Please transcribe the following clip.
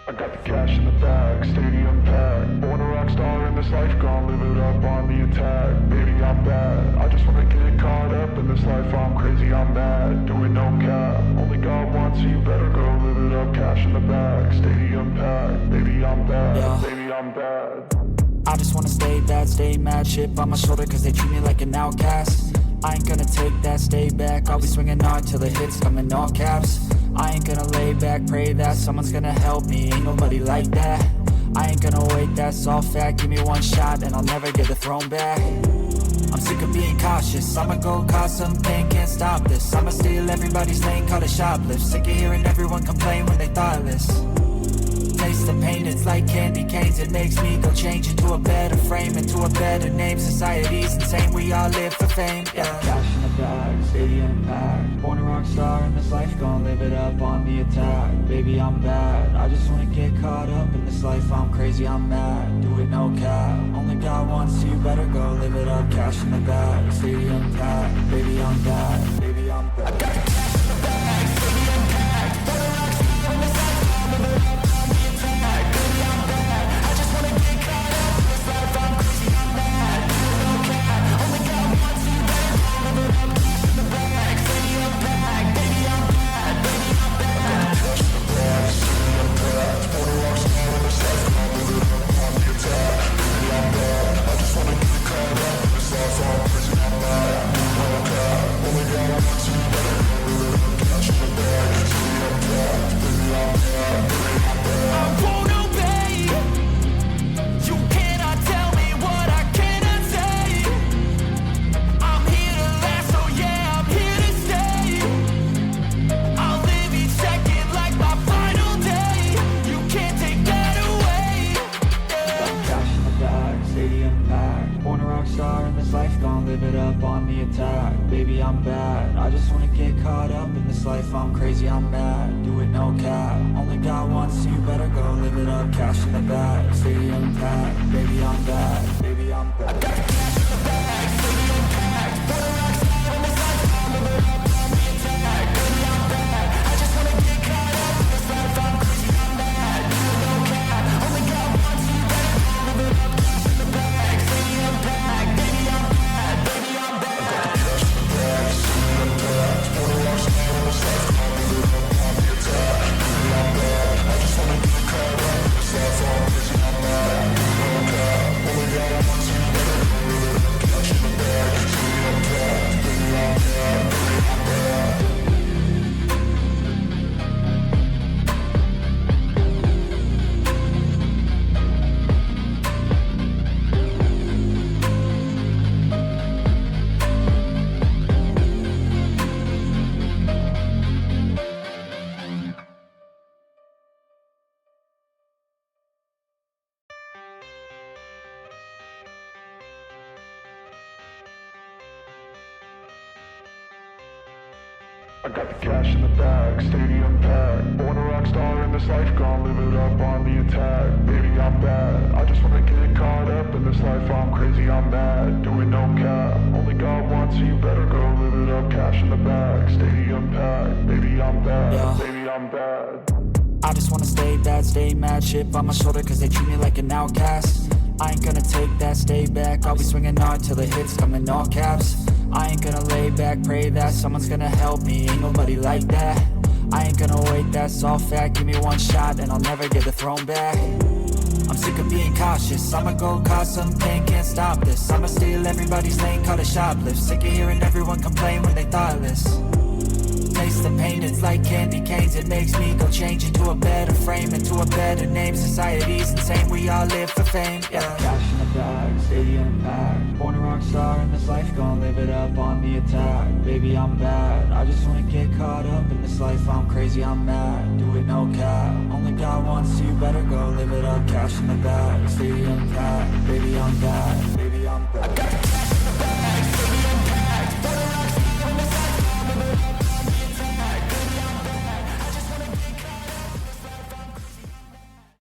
I got the cash in the bag, stadium packed. Born a rock star in this life, gon' live it up on the attack. Baby, I'm bad, I just wanna get caught up in this life. I'm crazy, I'm mad, doing no cap. Only God wants you, better go live it up. Cash in the bag, stadium packed. Baby, I'm bad, Yeah. baby, I'm bad. I just wanna stay bad, stay mad. Chip on my shoulder cause they treat me like an outcast. I ain't gonna take that, stay back. I'll be swinging hard till the hits come in all caps. I ain't gonna lay back, pray that someone's gonna help me. Ain't nobody like that. I ain't gonna wait, that's all fact. Give me one shot and I'll never get the throne back. I'm sick of being cautious, I'ma go cause some pain, can't stop this. I'ma steal everybody's lane, call it shoplift. Sick of hearing everyone complain when they thoughtless. Taste the pain, it's like candy canes. It makes me go change into a better frame, into a better name. Society's insane, we all live for fame, yeah. Cash in the bag, stadium packed. Born a rock star in this life, gon' live it up on the attack. Baby, I'm bad, I just wanna get caught up in this life. I'm crazy, I'm mad, do it no cap. Only God wants you, better go live it up. Cash in the bag, stadium packed. Baby, I'm bad, baby, I'm bad. I got the cash in the bag, stadium packed. Born a rock star in this life, gon' live it up on the attack. Baby, I'm bad, I just wanna get caught up in this life. I'm crazy, I'm mad, do it no cap. Only God wants you, better go live it up. Cash in the bag, stadium packed. Baby, I'm bad, baby, I'm bad. Cash in the bag, stadium packed. Born a rock star in this life, gon' live it up on the attack. Baby, I'm bad, I just wanna get caught up in this life. I'm crazy, I'm mad, do it no cap. Only God wants you, better go live it up. Cash in the bag, stadium packed. Baby, I'm bad, baby, I'm bad. I won't obey. You cannot tell me what I cannot say. I'm here to last, so yeah, I'm here to stay. I'll live each second like my final day. You can't take that away. Yeah. Cash in the bag, stadium packed. Born a rock star in this life, gon' live it up on the attack. Baby, I'm bad, I just wanna get caught up in this life. I'm crazy, I'm mad, do it no cap. Only God wants you, better go live it up. Cash in the bag, stadium packed. Baby, I'm bad, baby, I'm bad. I got the cash in the bag, stadium packed. Born a rock star in this life, gon' live it up on the attack. Baby, I'm bad, I just wanna get caught up in this life. I'm crazy, I'm mad, do it no cap. Only God wants you, better go live it up. Cash in the bag, stadium packed. Baby, I'm bad, baby, I'm bad. I got the cash in the bag, stadium packed. Born a rock star in this life, gon' live it up on the attack. Baby, I'm bad, I just wanna get caught up in this life. I'm crazy, I'm mad, do it no cap. Only God wants you, better go live it up. Cash in the bag, stadium packed. Baby, I'm bad, baby, I'm bad. I got the cash in the bag, stadium packed. Born a rock star in this life, gon' live it up on the attack. Baby, I'm bad, I just wanna get caught up in this life. I'm crazy, I'm mad, doing no cap. Only God wants you, better go live it up. Cash in the bag, stadium packed. Baby, I'm bad, Yeah. baby, I'm bad. I just wanna stay bad, stay mad. Chip on my shoulder cause they treat me like an outcast. I ain't gonna take that, stay back. I'll be swinging hard till the hits come in all caps. I ain't gonna lay back, pray that someone's gonna help me. Ain't nobody like that. I ain't gonna wait, that's all fact. Give me one shot and I'll never get the throne back. I'm sick of being cautious, I'ma go cause some pain, can't stop this. I'ma steal everybody's lane, call it shoplift. Sick of hearing everyone complain when they thoughtless. Taste the pain, it's like candy canes. It makes me go change into a better frame, into a better name. Society's insane, we all live for fame, yeah. Cash in the bag, stadium packed. Born a rock star in this life, gon' live it up on the attack. Baby, I'm bad, I just wanna get caught up in this life. I'm crazy, I'm mad, do it no cap. Only God wants you, better go live it up. Cash in the bag, stadium packed. Baby, I'm bad, baby,